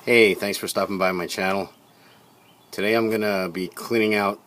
Hey, thanks for stopping by my channel. Today I'm gonna be cleaning out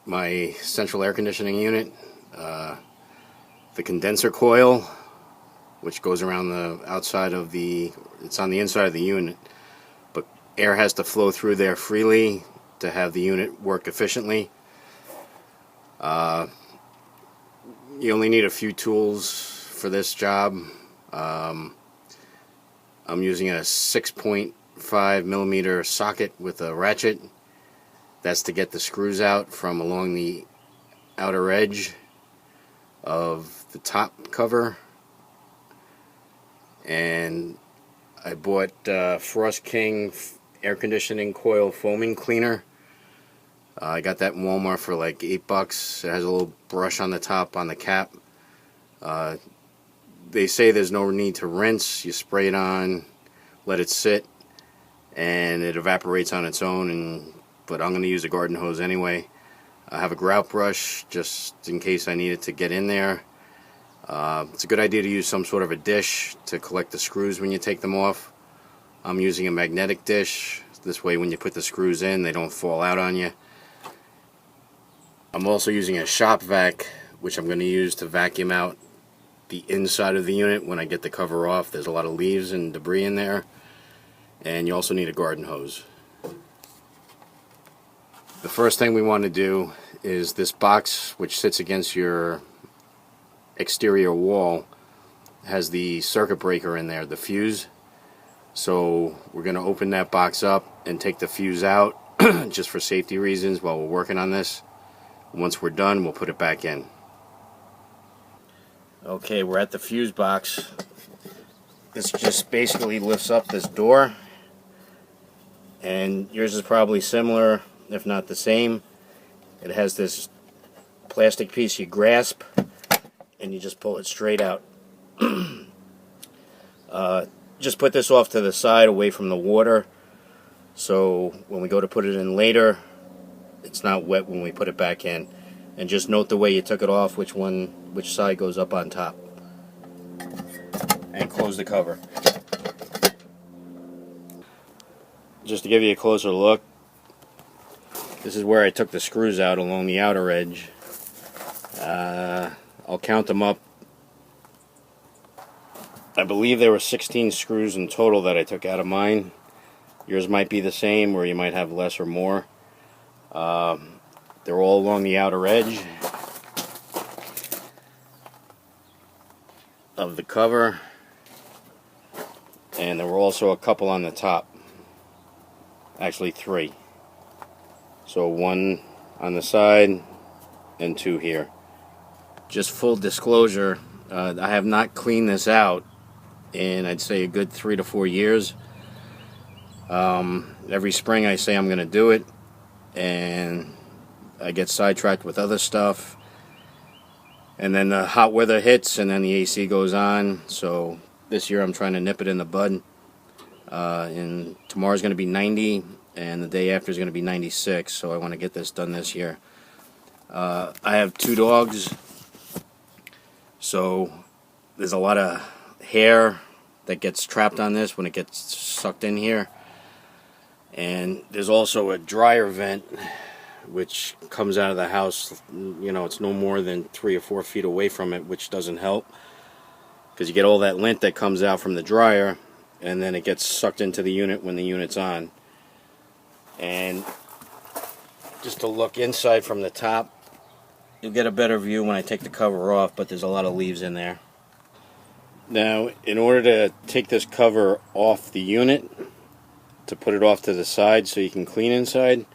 my central air conditioning unit, the condenser coil, which goes around the outside of it's on the inside of the unit, but air has to flow through there freely to have the unit work efficiently. You only need a few tools for this job. I'm using a 6.5mm socket with a ratchet. That's to get the screws out from along the outer edge of the top cover. And I bought Frost King air conditioning coil foaming cleaner. I got that in Walmart for like $8. It has a little brush on the top on the cap. They say there's no need to rinse. You spray it on, let it sit, and it evaporates on its own. But I'm going to use a garden hose anyway. I have a grout brush just in case I need it to get in there. It's a good idea to use some sort of a dish to collect the screws when you take them off. I'm using a magnetic dish. This way when you put the screws in, they don't fall out on you. I'm also using a shop vac, which I'm going to use to vacuum out the inside of the unit when I get the cover off. There's a lot of leaves and debris in there. And you also need a garden hose. The first thing we want to do is this box, which sits against your exterior wall, has the circuit breaker in there, the fuse. So we're going to open that box up and take the fuse out just for safety reasons while we're working on this. Once we're done, we'll put it back in. Okay, we're at the fuse box. This just basically lifts up this door, and yours is probably similar, if not the same. It has this plastic piece you grasp, and you just pull it straight out. Just put this off to the side away from the water, so when we go to put it in later, it's not wet when we put it back in. And just note the way you took it off, which side goes up on top. And close the cover. Just to give you a closer look, this is where I took the screws out along the outer edge. I'll count them up. I believe there were 16 screws in total that I took out of mine. Yours might be the same, or you might have less or more. They're all along the outer edge of the cover, and there were also a couple on the top. Actually 3. So 1 on the side and 2 here. Just full disclosure, I have not cleaned this out in, I'd say, a good 3 to 4 years. Every spring I say I'm going to do it, and I get sidetracked with other stuff, and then the hot weather hits, and then the AC goes on. So this year I'm trying to nip it in the bud. And tomorrow's going to be 90, and the day after is going to be 96. So I want to get this done this year. I have 2 dogs, so there's a lot of hair that gets trapped on this when it gets sucked in here. And there's also a dryer vent which comes out of the house. You know, it's no more than 3 or 4 feet away from it, which doesn't help, because you get all that lint that comes out from the dryer, and then it gets sucked into the unit when the unit's on. And just to look inside from the top, you'll get a better view when I take the cover off, but there's a lot of leaves in there. Now, in order to take this cover off the unit, to put it off to the side so you can clean inside,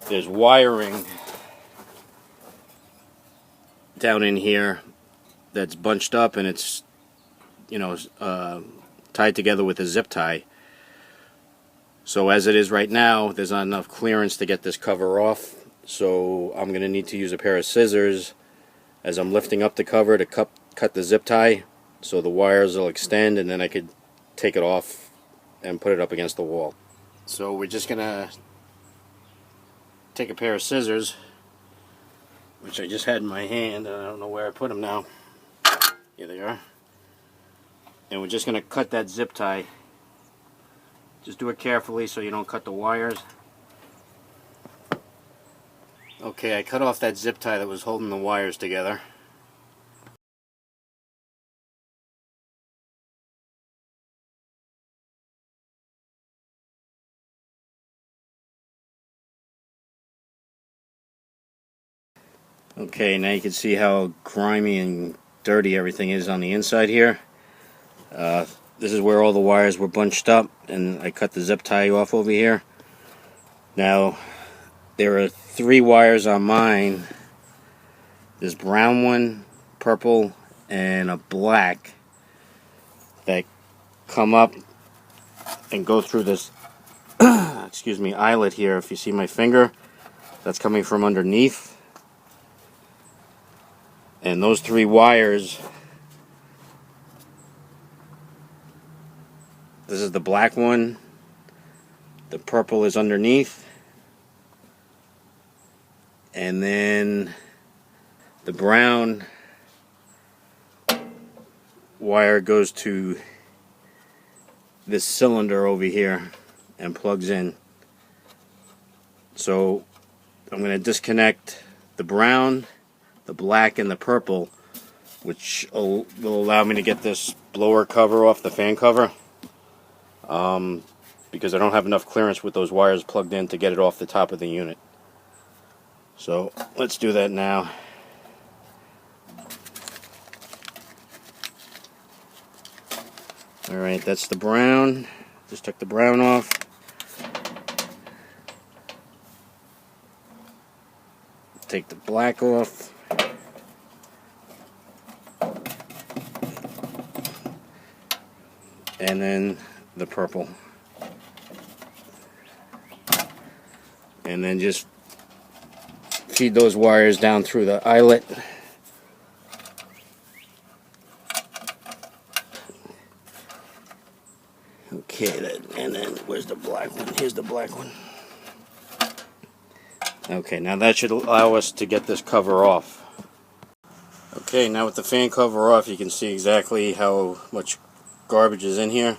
there's wiring down in here that's bunched up, and it's, you know, tied together with a zip tie. So as it is right now, there's not enough clearance to get this cover off. So I'm going to need to use a pair of scissors as I'm lifting up the cover to cut the zip tie, so the wires will extend, and then I could take it off and put it up against the wall. So we're just going to take a pair of scissors, which I just had in my hand, and I don't know where I put them now. Here they are. And we're just going to cut that zip tie Just do it carefully so you don't cut the wires. Okay, I cut off that zip tie that was holding the wires together. Okay, now you can see how grimy and dirty everything is on the inside here. This is where all the wires were bunched up, and I cut the zip tie off over here. Now, there are 3 wires on mine. This brown one, purple, and a black that come up and go through this excuse me, eyelet here. If you see my finger, that's coming from underneath. And those 3 wires, this is the black one, the purple is underneath, and then the brown wire goes to this cylinder over here and plugs in. So I'm going to disconnect the brown, the black, and the purple, which will allow me to get this blower cover off the fan cover, because I don't have enough clearance with those wires plugged in to get it off the top of the unit. So let's do that now. Alright, that's the brown. Just took the brown off. Take the black off. And then the purple. And then just feed those wires down through the eyelet. Okay, and then where's the black one? Here's the black one. Okay, now that should allow us to get this cover off. Okay, now with the fan cover off, you can see exactly how much garbage is in here.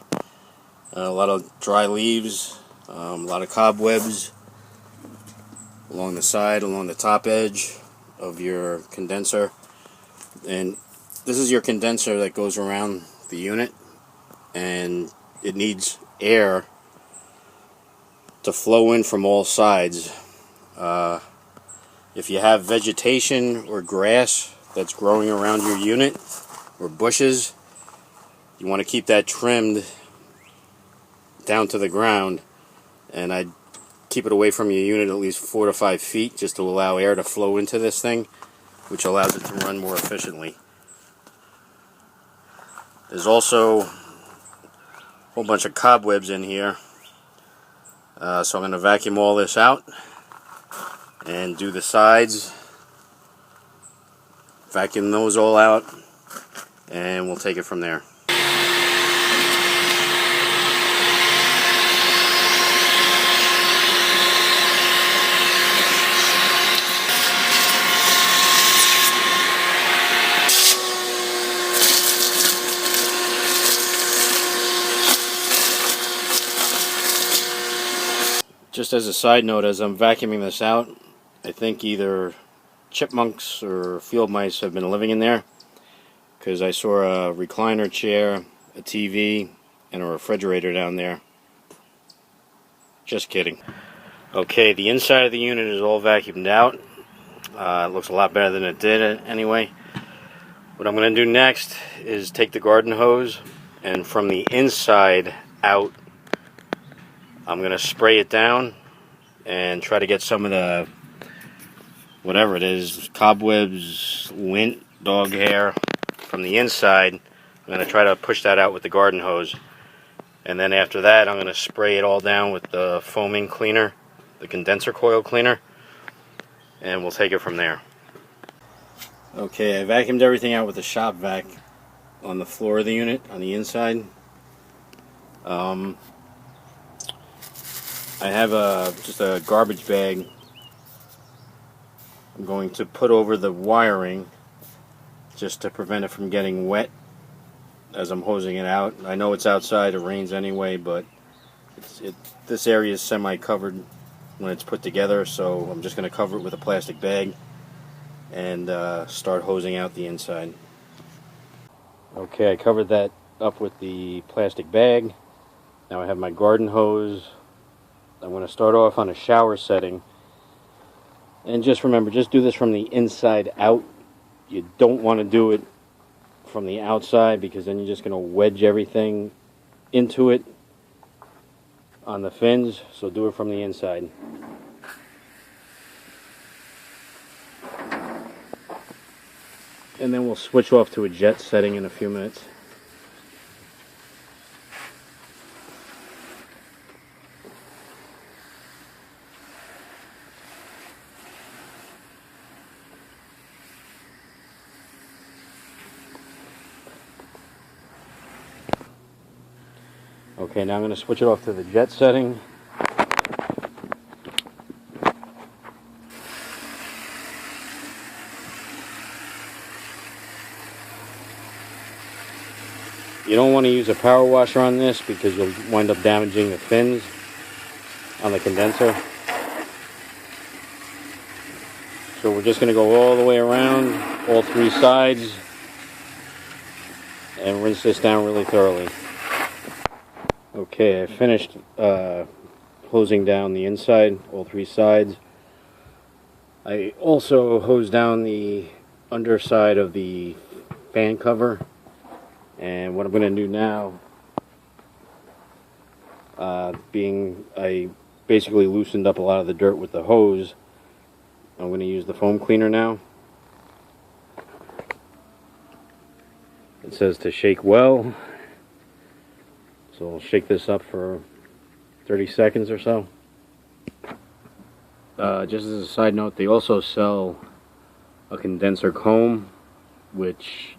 A lot of dry leaves, a lot of cobwebs along the side, along the top edge of your condenser. And this is your condenser that goes around the unit, and it needs air to flow in from all sides. If you have vegetation or grass that's growing around your unit, or bushes, you want to keep that trimmed down to the ground, and I'd keep it away from your unit at least 4 to 5 feet, just to allow air to flow into this thing, which allows it to run more efficiently. There's also a whole bunch of cobwebs in here, so I'm going to vacuum all this out and do the sides, vacuum those all out, and we'll take it from there. Just as a side note, as I'm vacuuming this out, I think either chipmunks or field mice have been living in there, because I saw a recliner chair, a TV, and a refrigerator down there. Just kidding. Okay, the inside of the unit is all vacuumed out. It looks a lot better than it did anyway. What I'm going to do next is take the garden hose, and from the inside out, I'm going to spray it down and try to get some of the, whatever it is, cobwebs, lint, dog hair from the inside. I'm going to try to push that out with the garden hose. And then after that, I'm going to spray it all down with the foaming cleaner, the condenser coil cleaner, and we'll take it from there. Okay, I vacuumed everything out with the shop vac on the floor of the unit, on the inside. I have just a garbage bag I'm going to put over the wiring just to prevent it from getting wet as I'm hosing it out. I know it's outside, it rains anyway, but This area is semi-covered when it's put together, so I'm just going to cover it with a plastic bag and start hosing out the inside. Okay, I covered that up with the plastic bag. Now I have my garden hose. I'm going to start off on a shower setting. And just remember, just do this from the inside out. You don't want to do it from the outside, because then you're just going to wedge everything into it on the fins. So do it from the inside. And then we'll switch off to a jet setting in a few minutes. Okay, now I'm going to switch it off to the jet setting. You don't want to use a power washer on this, because you'll wind up damaging the fins on the condenser. So we're just going to go all the way around, all three sides, and rinse this down really thoroughly. Okay, I finished hosing down the inside, all three sides. I also hosed down the underside of the fan cover. And what I'm going to do now, being I basically loosened up a lot of the dirt with the hose, I'm going to use the foam cleaner now. It says to shake well. So I'll shake this up for 30 seconds or so. Just as a side note, they also sell a condenser comb, which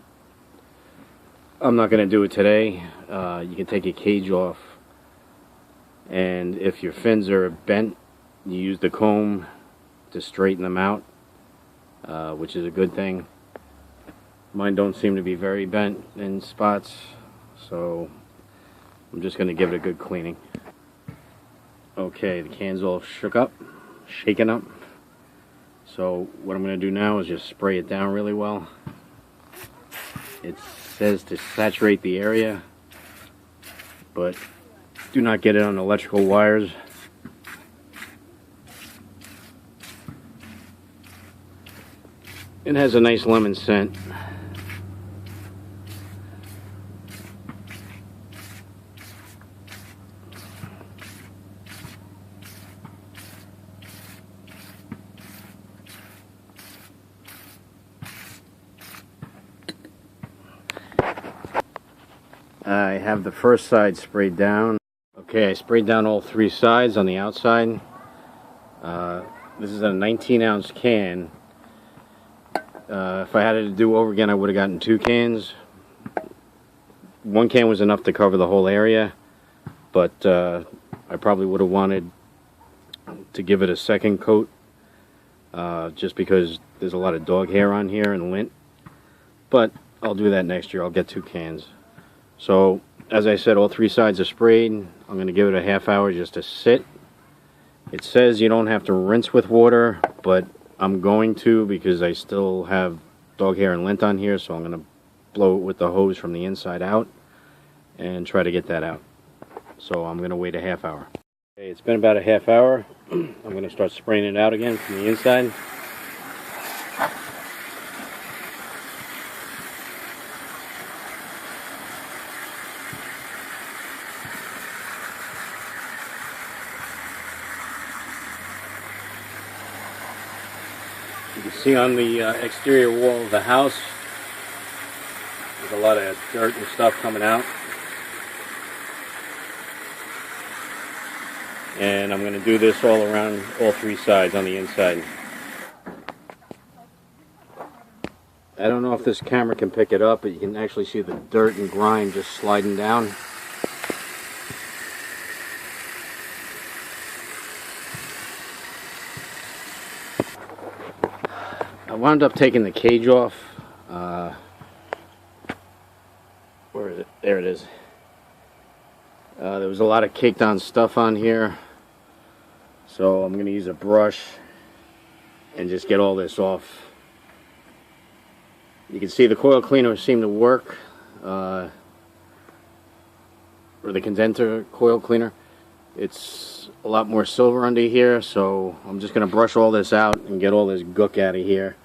I'm not going to do it today. You can take a cage off, and if your fins are bent, you use the comb to straighten them out, which is a good thing. Mine don't seem to be very bent in spots, so I'm just going to give it a good cleaning. Okay, the can's all shaken up. So what I'm going to do now is just spray it down really well. It says to saturate the area, but do not get it on electrical wires. It has a nice lemon scent. I have the first side sprayed down. Okay, I sprayed down all three sides on the outside. This is a 19-ounce can. If I had it to do over again, I would have gotten 2 cans. One can was enough to cover the whole area, but I probably would have wanted to give it a second coat, just because there's a lot of dog hair on here and lint. But I'll do that next year. I'll get 2 cans. So, as I said, all three sides are sprayed. I'm going to give it a half hour just to sit. It says you don't have to rinse with water, but I'm going to, because I still have dog hair and lint on here, so I'm going to blow it with the hose from the inside out and try to get that out. So I'm going to wait a half hour. Okay, it's been about a half hour. I'm going to start spraying it out again from the inside. You can see on the exterior wall of the house, there's a lot of dirt and stuff coming out. And I'm going to do this all around all three sides on the inside. I don't know if this camera can pick it up, but you can actually see the dirt and grime just sliding down. I wound up taking the cage off. Where is it? There it is. There was a lot of caked on stuff on here, so I'm going to use a brush and just get all this off. You can see the coil cleaner seemed to work, or the condenser coil cleaner. It's a lot more silver under here, so I'm just going to brush all this out and get all this gook out of here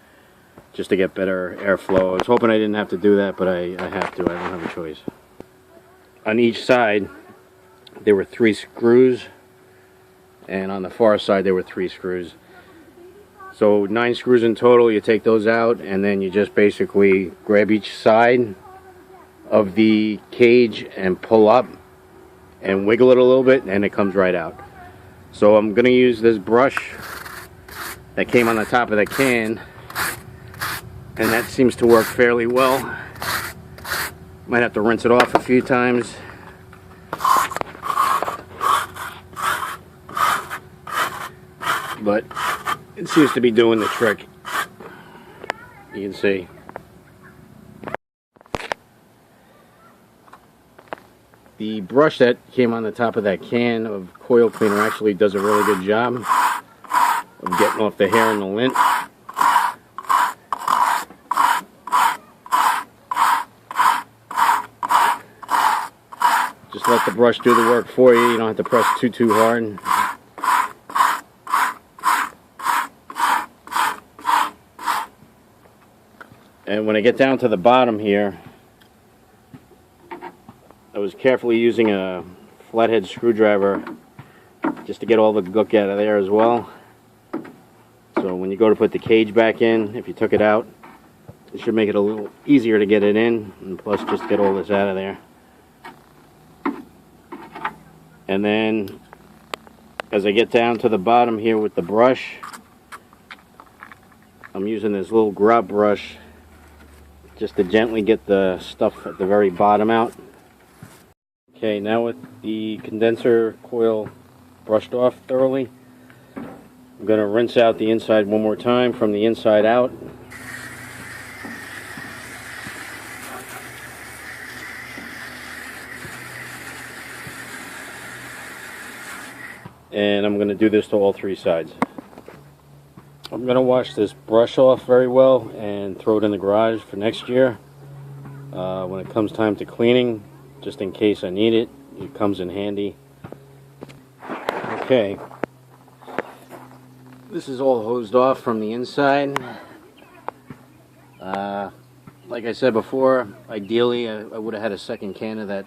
just to get better airflow. I was hoping I didn't have to do that, but I have to. I don't have a choice. On each side there were 3 screws, and on the far side there were 3 screws. So 9 screws in total. You take those out and then you just basically grab each side of the cage and pull up and wiggle it a little bit and it comes right out. So I'm going to use this brush that came on the top of the can, and that seems to work fairly well. Might have to rinse it off a few times. But it seems to be doing the trick. You can see. The brush that came on the top of that can of coil cleaner actually does a really good job of getting off the hair and the lint. Just let the brush do the work for you. You don't have to press too hard. And when I get down to the bottom here, I was carefully using a flathead screwdriver just to get all the gook out of there as well. So when you go to put the cage back in, if you took it out, it should make it a little easier to get it in, and plus just get all this out of there. And then as I get down to the bottom here with the brush, I'm using this little grub brush just to gently get the stuff at the very bottom out. Okay, now with the condenser coil brushed off thoroughly, I'm going to rinse out the inside one more time from the inside out. And I'm going to do this to all 3 sides. I'm going to wash this brush off very well and throw it in the garage for next year. When it comes time to cleaning, just in case I need it, it comes in handy. Okay, this is all hosed off from the inside. Like I said before, ideally I would have had a second can of that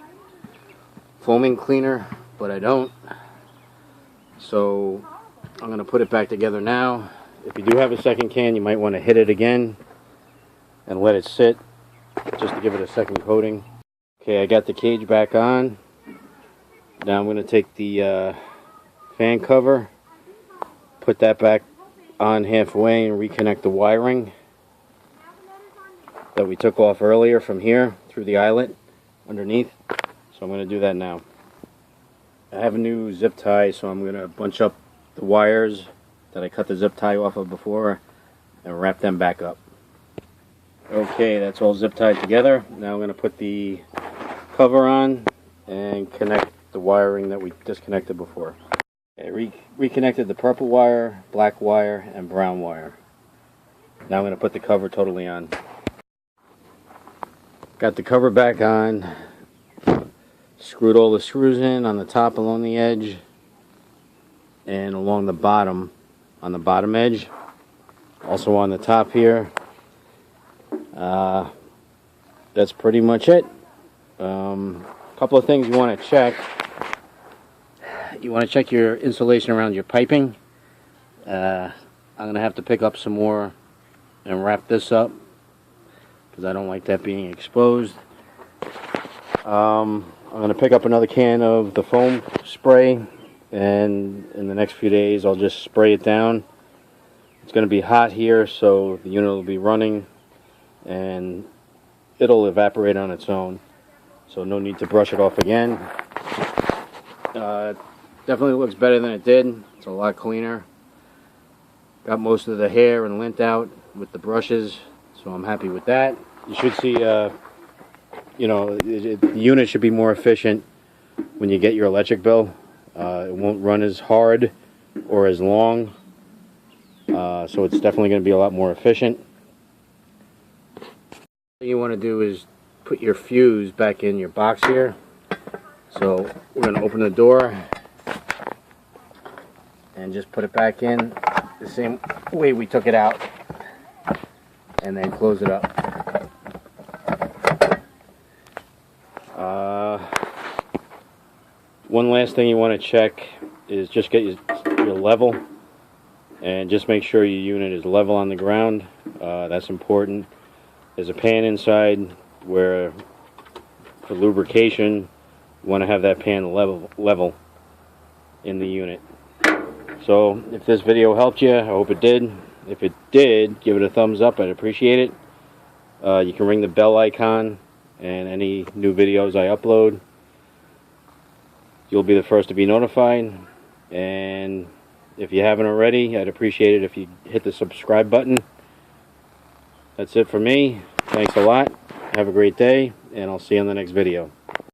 foaming cleaner, but I don't. So I'm going to put it back together now. If you do have a second can, you might want to hit it again and let it sit just to give it a second coating. Okay, I got the cage back on. Now I'm going to take the fan cover, put that back on halfway, and reconnect the wiring that we took off earlier from here through the eyelet underneath. So I'm going to do that now. I have a new zip tie, so I'm going to bunch up the wires that I cut the zip tie off of before and wrap them back up. Okay, that's all zip tied together. Now I'm going to put the cover on and connect the wiring that we disconnected before. I reconnected the purple wire, black wire, and brown wire. Now I'm going to put the cover totally on. Got the cover back on. Screwed all the screws in on the top along the edge and along the bottom on the bottom edge. Also on the top here. That's pretty much it. Couple of things you want to check. You want to check your insulation around your piping. I'm going to have to pick up some more and wrap this up because I don't like that being exposed. I'm going to pick up another can of the foam spray, and in the next few days I'll just spray it down. It's going to be hot here, so the unit will be running and it'll evaporate on its own, so no need to brush it off again. Definitely looks better than it did. It's a lot cleaner. Got most of the hair and lint out with the brushes, so I'm happy with that. You should see, you know, the unit should be more efficient when you get your electric bill. It won't run as hard or as long, so it's definitely going to be a lot more efficient. What you want to do is put your fuse back in your box here. So we're going to open the door and just put it back in the same way we took it out, and then close it up. One last thing you want to check is just get your level, and just make sure your unit is level on the ground. That's important. There's a pan inside where, for lubrication, you want to have that pan level in the unit. So if this video helped you, I hope it did. If it did, give it a thumbs up. I'd appreciate it. You can ring the bell icon, and any new videos I upload, you'll be the first to be notified. And if you haven't already, I'd appreciate it if you hit the subscribe button. That's it for me. Thanks a lot. Have a great day, and I'll see you in the next video.